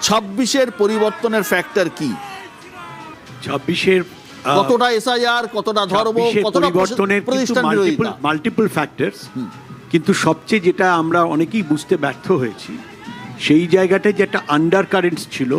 26-এর পরিবর্তনের ফ্যাক্টর কি? 26-এর কতটা এসআইআর, কতটা ধর্ম, কতটা পরিবর্তনের প্রতিষ্ঠান বিরোধিতা? মাল্টিপল ফ্যাক্টরস, কিন্তু সবচেয়ে যেটা আমরা অনেকেই বুঝতে ব্যর্থ হয়েছি, সেই জায়গাটায় যেটা আন্ডার কারেন্টস ছিল,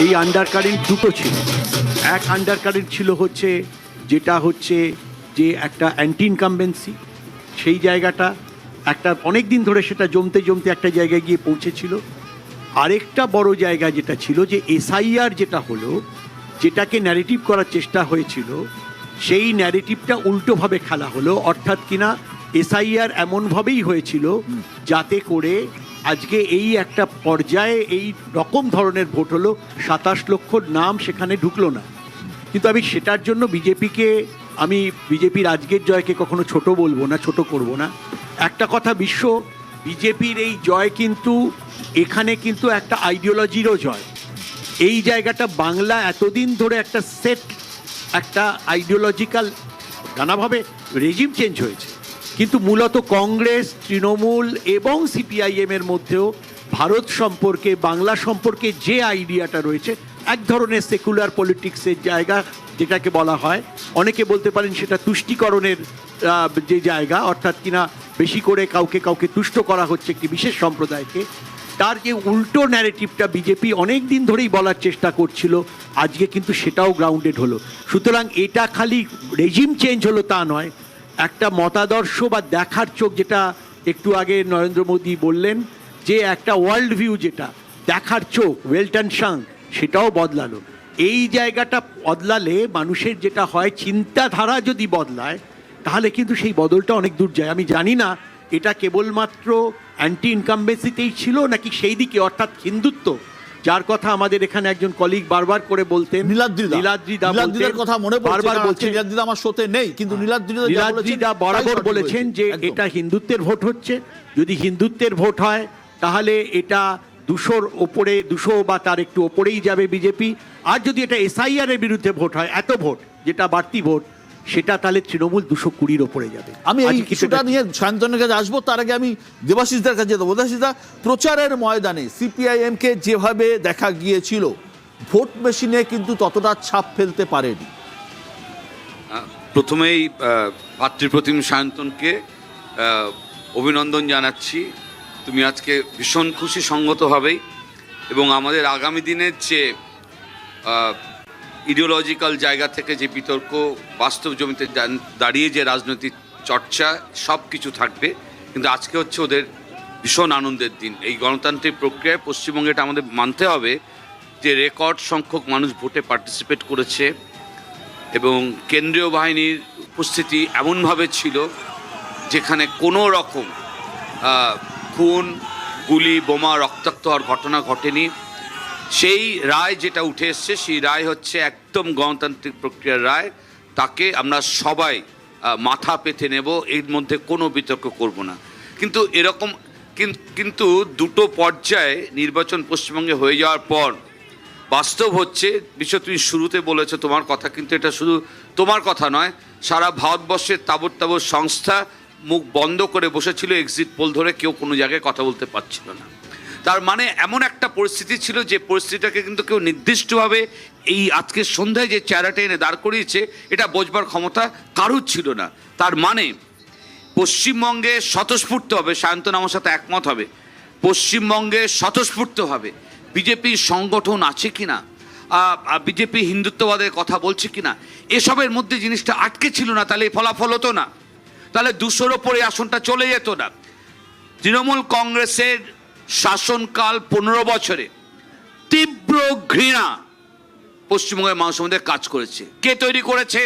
এই আন্ডার কারেন্ট দুটো ছিল। এক আন্ডার কারেন্ট ছিল যেটা হচ্ছে যে একটা অ্যান্টি ইনকামবেন্সি, সেই জায়গাটা একটা অনেক দিন ধরে সেটা জমতে জমতে একটা জায়গায় গিয়ে পৌঁছেছিল। আরেকটা বড় জায়গা যেটা ছিল যে এসআইআর যেটা হলো, যেটাকে ন্যারেটিভ করার চেষ্টা হয়েছিল, সেই ন্যারেটিভটা উল্টোভাবে খেলা হলো। অর্থাৎ কিনা এসআইআর এমনভাবেই হয়েছিল যাতে করে আজকে এই একটা পর্যায়ে এই রকম ধরনের ভোট হলো, 27 লক্ষ নাম সেখানে ঢুকলো না। কিন্তু আমি সেটার জন্য বিজেপির আজকের জয়কে কখনো ছোট বলবো না, ছোট করব না। একটা কথা বিজেপির এই জয় কিন্তু এখানে কিন্তু একটা আইডিওলজিরও জয়। এই জায়গাটা বাংলা এতদিন ধরে একটা আইডিওলজিক্যাল নানাভাবে রেজিম চেঞ্জ হয়েছে, কিন্তু মূলত কংগ্রেস, তৃণমূল এবং সিপিআইএম এর মধ্যেও ভারত সম্পর্কে, বাংলা সম্পর্কে যে আইডিয়াটা রয়েছে, এক ধরনের সেকুলার পলিটিক্সের জায়গা যেটাকে বলা হয়, অনেকে বলতে পারেন সেটা তুষ্টিকরণের যে জায়গা, অর্থাৎ কিনা বেশি করে কাউকে তুষ্ট করা হচ্ছে একটি বিশেষ সম্প্রদায়কে। তার যে উল্টো ন্যারেটিভটা বিজেপি অনেক দিন ধরেই বলার চেষ্টা করছিল, আজকে কিন্তু সেটাও গ্রাউন্ডেড হলো। সুতরাং এটা খালি রেজিম চেঞ্জ হলো তা নয়, একটা মতাদর্শ বা দেখার চোখ, যেটা একটু আগে নরেন্দ্র মোদী বললেন যে একটা ওয়ার্ল্ড ভিউ, যেটা দেখার চোখ, ওয়েল্ট অ্যান্ড শাং, সেটাও বদলালো। এই জায়গাটা বদলালে মানুষের যেটা হয়, চিন্তাধারা যদি বদলায় তাহলে কিন্তু সেই বদলটা অনেক দূর যায়। আমি জানি না এটা কেবলমাত্র অ্যান্টি ইনকামবেন্সিতেই ছিল নাকি সেই দিকে, অর্থাৎ হিন্দুত্ব, যার কথা আমাদের এখানে একজন কলিগ বারবার করে বলতেন, নীলাদ্রিদার কথা মনে বারবার বলছেন। নীলাদ্রিদা আমার সাথে নেই, কিন্তু নীলাদ্রিদা বরাবর বলেছেন যে এটা হিন্দুত্বের ভোট হচ্ছে। যদি হিন্দুত্বের ভোট হয় তাহলে এটা 200-র ওপরে, 200 বা তার একটু ওপরেই যাবে বিজেপি। আর যদি এটা এসআইআর এর বিরুদ্ধে ভোট হয়, এত ভোট যেটা বাড়তি ভোট, সেটা তাহলে তৃণমূল 220-র ওপরে যাবে। আমি এই কিছুটা নিয়ে শান্তনের কাছে আসবো, তার আগে আমি দেবাশিসদার কাছে যাবো। দেবাশিসদা, প্রচারের ময়দানে সিপিআইএম কে যেভাবে দেখা গিয়েছিল, ভোট মেশিনে কিন্তু ততটা ছাপ ফেলতে পারেনি। প্রথমেই ভাতৃপ্রতিম সায়ন্তনকে অভিনন্দন জানাচ্ছি। তুমি আজকে ভীষণ খুশি সঙ্গতভাবেই, এবং আমাদের আগামী দিনের যে ইডিওলজিক্যাল জায়গা থেকে যে বিতর্ক, বাস্তব জমিতে দাঁড়িয়ে যে রাজনৈতিক চর্চা, সব কিছু থাকবে। কিন্তু আজকে হচ্ছে ওদের ভীষণ আনন্দের দিন। এই গণতান্ত্রিক প্রক্রিয়ায় পশ্চিমবঙ্গে এটা আমাদের মানতে হবে যে রেকর্ড সংখ্যক মানুষ ভোটে পার্টিসিপেট করেছে, এবং কেন্দ্রীয় বাহিনীর উপস্থিতি এমনভাবে ছিল যেখানে কোনো রকম খুন, গুলি, বোমা, রক্তাক্ত হওয়ার ঘটনা ঘটেনি। সেই রায় যেটা উঠে এসছে, সেই রায় হচ্ছে একদম গণতান্ত্রিক প্রক্রিয়ার রায়। তাকে আমরা সবাই মাথা পেতে নেব, এর মধ্যে কোনো বিতর্ক করব না। কিন্তু দুটো পর্যায়ে নির্বাচন পশ্চিমবঙ্গে হয়ে যাওয়ার পর বাস্তব হচ্ছে, বিষয় তুমি শুরুতে বলেছো, তোমার কথা কিন্তু এটা শুধু তোমার কথা নয়, সারা ভারতবর্ষের তাবৎ সংস্থা মুখ বন্ধ করে বসেছিল এক্সিট পোল ধরে, কেউ কোনো জায়গায় কথা বলতে পারছিল না। তার মানে এমন একটা পরিস্থিতি ছিল, যে পরিস্থিতিটাকে কিন্তু কেউ নির্দিষ্টভাবে এই আজকের সন্ধ্যায় যে চেহারাটা এনে দাঁড় করিয়েছে, এটা বোঝবার ক্ষমতা কারুর ছিল না। তার মানে পশ্চিমবঙ্গে স্বতঃস্ফূর্তভাবে, সায়ন্তন আমার সাথে একমত হবে, পশ্চিমবঙ্গে স্বতঃস্ফূর্তভাবে বিজেপির সংগঠন আছে কিনা, বিজেপি হিন্দুত্ববাদের কথা বলছে কিনা, এসবের মধ্যে জিনিসটা আটকে ছিল না, তাহলে ফলাফল হতো না, তাহলে 200-র ওপরে আসনটা চলে যেত না। তৃণমূল কংগ্রেসের শাসনকাল 15 বছরে তীব্র ঘৃণা পশ্চিমবঙ্গের মানুষের মধ্যে কাজ করেছে। কে তৈরি করেছে?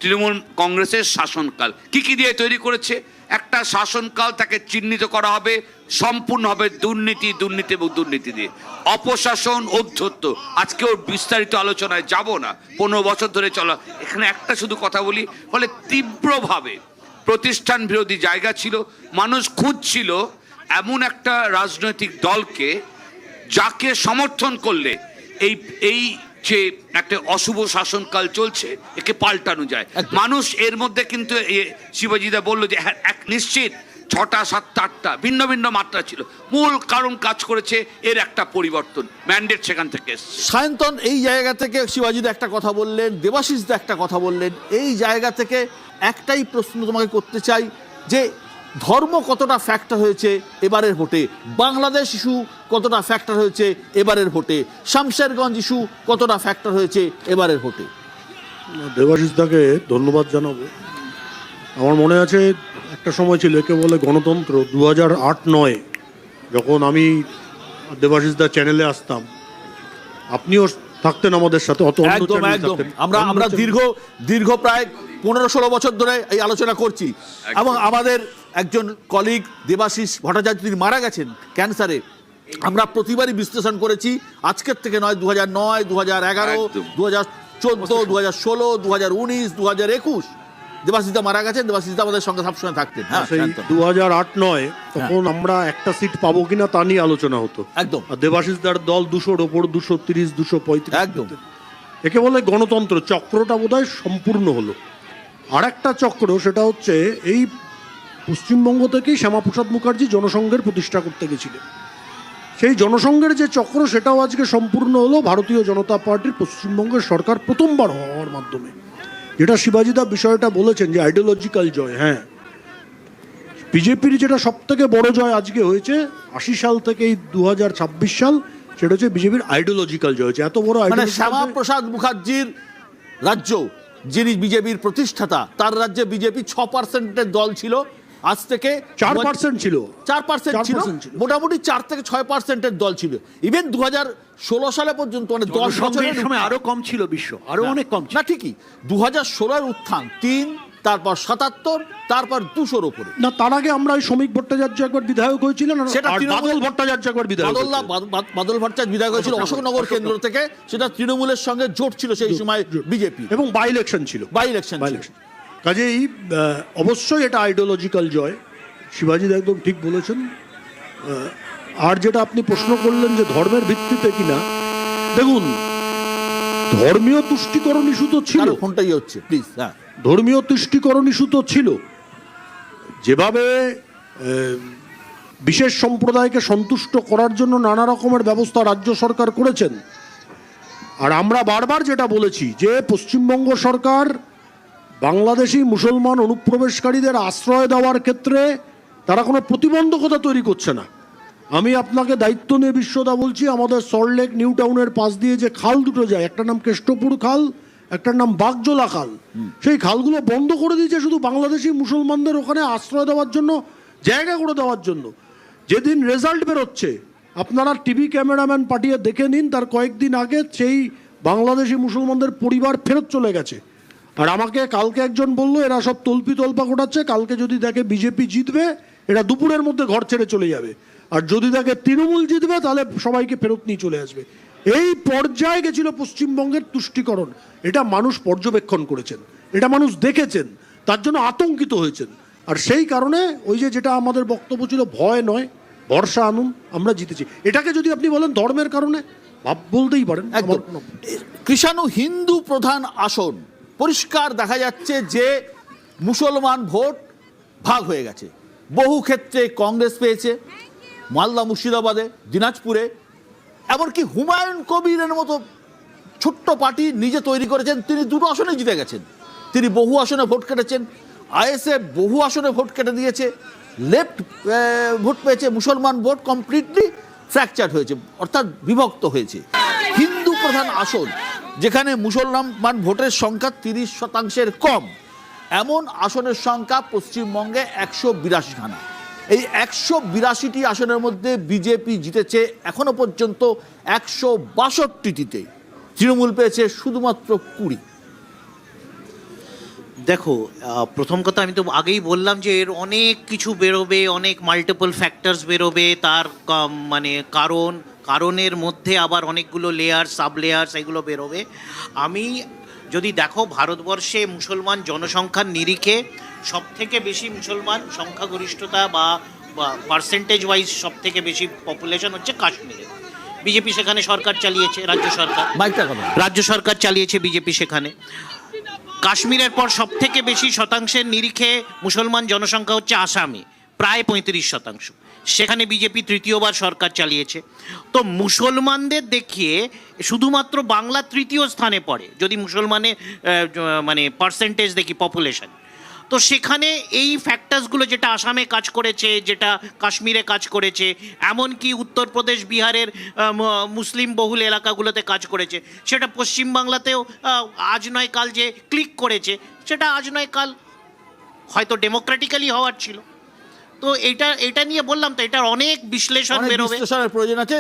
তৃণমূল কংগ্রেসের শাসনকাল। কি দিয়ে তৈরি করেছে? একটা শাসনকাল তাকে চিহ্নিত করা হবে সম্পূর্ণভাবে দুর্নীতি এবং দুর্নীতি দিয়ে, অপশাসন, ঔদ্ধত্য। আজকে ওর বিস্তারিত আলোচনায় যাব না, 15 বছর ধরে চলা। এখানে একটা শুধু কথা বলি, ফলে তীব্রভাবে প্রতিষ্ঠান বিরোধী জায়গা ছিল। মানুষ খুঁজছিল এমন একটা রাজনৈতিক দলকে যাকে সমর্থন করলে এই যে একটা অশুভ শাসনকাল চলছে, একে পাল্টানো যায়। মানুষ এর মধ্যে কিন্তু শিবাজিদা বললো যে এক নিশ্চিত 6টা 7টা 8টা ভিন্ন ভিন্ন মাত্রা ছিল, মূল কারণ কাজ করেছে এর একটা পরিবর্তন, ম্যান্ডেট সেখান থেকে এসছে। সায়ন্তন, এই জায়গা থেকে শিবাজিদা একটা কথা বললেন, দেবাশিসদা একটা কথা বললেন, এই জায়গা থেকে একটাই প্রশ্ন তোমাকে করতে চাই যে ধর্ম কতটা ফ্যাক্টর হয়েছে এবারের ভোটে, বাংলাদেশ ইস্যু কতটা ফ্যাক্টর হয়েছে এবারের ভোটে, শামশেরগঞ্জ ইস্যু কতটা ফ্যাক্টর হয়েছে এবারের ভোটে? দেবাশিস দাকে ধন্যবাদ জানাবো। আমার মনে আছে একটা সময় ছিল একে বলে গণতন্ত্র, 2008-9 যখন আমি দেবাশিস দা চ্যানেলে আসতাম, আপনিও থাকতেন আমাদের সাথে, অত অন্য একদম চ্যানেলে একদম থাকতেন। আমরা দীর্ঘ প্রায় 15-16 বছর ধরে এই আলোচনা করছি এবং আমাদের একজন কলিগ দেবাশিস ভট্টাচার্য তিনি মারা গেছেন ক্যান্সারে। আমরা প্রতিবারই বিশ্লেষণ করেছি, আজকের থেকে নয়, 2009, 2011, একদম। 2014, 2016, 2019, 2021 দেবাশিসদা মারা গেছেন। দেবাশিসদা আমাদের সঙ্গে সবসময় থাকতেন। হ্যাঁ, সেই শান্তন। 2008-9 তখন আমরা একটা সিট পাবো কিনা তা নিয়ে আলোচনা হতো। একদম। আর দেবাশিস দার দল 200-র ওপর, 230, 235। একদম। একে বলে গণতন্ত্র। চক্রটা বোধহয় সম্পূর্ণ হলো। আর একটা চক্র, সেটা হচ্ছে এই পশ্চিমবঙ্গ থেকেই শ্যামাপ্রসাদ মুখার্জি জনসংঘের প্রতিষ্ঠা করতে গেছিলেন। সেই জনসংঘের যে চক্র, সেটাও আজকে সম্পূর্ণ হলো ভারতীয় জনতা পার্টির পশ্চিমবঙ্গের সরকার প্রথমবার হওয়ার মাধ্যমে। যেটা শিবাজিদা বিষয়টা বলেছেন যে আইডিওলজিক্যাল জয়, হ্যাঁ, বিজেপির যেটা সব থেকে বড় জয় আজকে হয়েছে 80 সাল থেকে এই 2026 সাল, সেটা হচ্ছে বিজেপির আইডিওলজিক্যাল জয় হয়েছে। এত বড় মানে ideological জয়- শ্যামাপ্রসাদ মুখার্জির রাজ্য, যিনি বিজেপির প্রতিষ্ঠাতা, তার রাজ্যে বিজেপি 6%-এর দল ছিল, আজ থেকে 4% ছিল। 4% ছিল, 4% ছিল। মোটামুটি 4 থেকে 6%-এর দল ছিল। ইভেন 2016 সালে পর্যন্ত, মানে 10 জনসংঘের বছরের সময় আরো কম ছিল, বিশ্ব আরো অনেক কম ছিল। না, ঠিকই 2016-এর উত্থান 3, তারপর 77, তারপর 200-র উপরে। না, তার আগে আমরা ওই শ্রমিক ভট্টাচার্য একবার বিধায়ক হয়েছিলেন, আর সেটা বাদল ভট্টাচার্য একবার বিধায়ক হয়েছিলেন। বাদল ভট্টাচার্য বিধায়ক হয়েছিল অশোকনগর কেন্দ্র থেকে, সেটা তৃণমূলের সঙ্গে জোট ছিল সেই সময় বিজেপি, এবং বাই ইলেকশন ছিল। বাই ইলেকশন ছিল। কাজেই অবশ্যই এটা আইডিওলজিক্যাল জয়। শিবাজি একদম ঠিক বলেছেন। আর যেটা আপনি প্রশ্ন করলেন যে ধর্মের ভিত্তিতে কিনা, দেখুন, ধর্মীয় তুষ্টিকরণ ইস্যু তো ছিল, কারো ফোনটাই হচ্ছে, প্লিজ। হ্যাঁ, ধর্মীয় তুষ্টিকরণ ইস্যু তো ছিল। যেভাবে বিশেষ সম্প্রদায়কে সন্তুষ্ট করার জন্য নানা রকমের ব্যবস্থা রাজ্য সরকার করেছেন। আর আমরা বারবার যেটা বলেছি যে পশ্চিমবঙ্গ সরকার বাংলাদেশি মুসলমান অনুপ্রবেশকারীদের আশ্রয় দেওয়ার ক্ষেত্রে তারা কোনো প্রতিবন্ধকতা তৈরি করছে না। আমি আপনাকে দায়িত্ব নিয়ে বিশ্বদা বলছি, আমাদের সল্টলেক নিউ টাউনের পাশ দিয়ে যে খাল দুটো যায়, একটার নাম কেষ্টপুর খাল, একটার নাম বাগজোলা খাল, সেই খালগুলো বন্ধ করে দিয়েছে শুধু বাংলাদেশি মুসলমানদের ওখানে আশ্রয় দেওয়ার জন্য, জায়গা করে দেওয়ার জন্য। যেদিন রেজাল্ট বেরোচ্ছে, আপনারা টিভি ক্যামেরাম্যান পাঠিয়ে দেখে নিন, তার কয়েকদিন আগে সেই বাংলাদেশি মুসলমানদের পরিবার ফেরত চলে গেছে। আর আমাকে কালকে একজন বললো এরা সব তল্পা ঘটাচ্ছে, কালকে যদি দেখে বিজেপি জিতবে এরা দুপুরের মধ্যে ঘর ছেড়ে চলে যাবে, আর যদি দেখে তৃণমূল জিতবে তাহলে সবাইকে ফেরত নিয়ে চলে আসবে। এই পর্যায়ে গেছিল পশ্চিমবঙ্গের তুষ্টিকরণ। এটা মানুষ পর্যবেক্ষণ করেছেন, এটা মানুষ দেখেছেন, তার জন্য আতঙ্কিত হয়েছেন। আর সেই কারণে ওই যেটা আমাদের বক্তব্য ছিল, ভয় নয় ভরসা আনুন, আমরা জিতেছি। এটাকে যদি আপনি বলেন ধর্মের কারণে, বলতেই পারেন। একদম। কৃষাণু হিন্দু প্রধান আসন, পরিষ্কার দেখা যাচ্ছে যে মুসলমান ভোট ভাগ হয়ে গেছে। বহু ক্ষেত্রে কংগ্রেস পেয়েছে, মালদা, মুর্শিদাবাদে, দিনাজপুরে, এমনকি হুমায়ুন কবিরের মতো ছোট্ট পার্টি নিজে তৈরি করেছেন, তিনি 2টো আসনে জিতে গেছেন। তিনি বহু আসনে ভোট কেটেছেন, আইএসএফ বহু আসনে ভোট কেটে দিয়েছে, লেফট ভোট পেয়েছে, মুসলমান ভোট কমপ্লিটলি ফ্র্যাকচার হয়েছে, অর্থাৎ বিভক্ত হয়েছে। হিন্দু প্রধান আসন, যেখানে মুসলমান ভোটের সংখ্যা 30% কম, এমন আসনের সংখ্যা পশ্চিমবঙ্গে 182খানা। এই 182টি আসনের মধ্যে বিজেপি জিতেছে এখনো পর্যন্ত 162টিতে, তৃণমূল পেয়েছে শুধুমাত্র 20। দেখো, প্রথম কথা আমি তো আগেই বললাম যে এর অনেক কিছু বেরোবে, অনেক মাল্টিপল ফ্যাক্টরস বেরোবে, তার মানে কারণের মধ্যে আবার অনেকগুলো লেয়ার, সাব লেয়ার্স, এগুলো বেরোবে। আমি যদি দেখো, ভারতবর্ষে মুসলমান জনসংখ্যার নিরিখে সবথেকে বেশি মুসলমান সংখ্যাগরিষ্ঠতা বা পার্সেন্টেজ ওয়াইজ সবথেকে বেশি পপুলেশন হচ্ছে কাশ্মীরে। বিজেপি সেখানে সরকার চালিয়েছে, রাজ্য সরকার চালিয়েছে বিজেপি সেখানে। কাশ্মীরের পর সবথেকে বেশি শতাংশের নিরিখে মুসলমান জনসংখ্যা হচ্ছে আসামে, প্রায় 35%। সেখানে বিজেপি তৃতীয়বার সরকার চালিয়েছে। তো মুসলমানদের দেখিয়ে শুধুমাত্র বাংলা তৃতীয় স্থানে পড়ে যদি মুসলমানের মানে পার্সেন্টেজ দেখি পপুলেশন। তো সেখানে এই ফ্যাক্টরসগুলো যেটা আসামে কাজ করেছে, যেটা কাশ্মীরে কাজ করেছে, এমনকি উত্তরপ্রদেশ বিহারের মুসলিম বহুল এলাকাগুলোতে কাজ করেছে, সেটা পশ্চিমবাংলাতেও আজ নয় কাল যে ক্লিক করেছে, সেটা আজ নয় কাল হয়তো ডেমোক্রেটিক্যালি হওয়ার ছিল। তো এটা নিয়ে বললাম তো, এটার অনেক বিশ্লেষণ অনেক বেরোবে। বিশ্লেষণের প্রয়োজন আছে।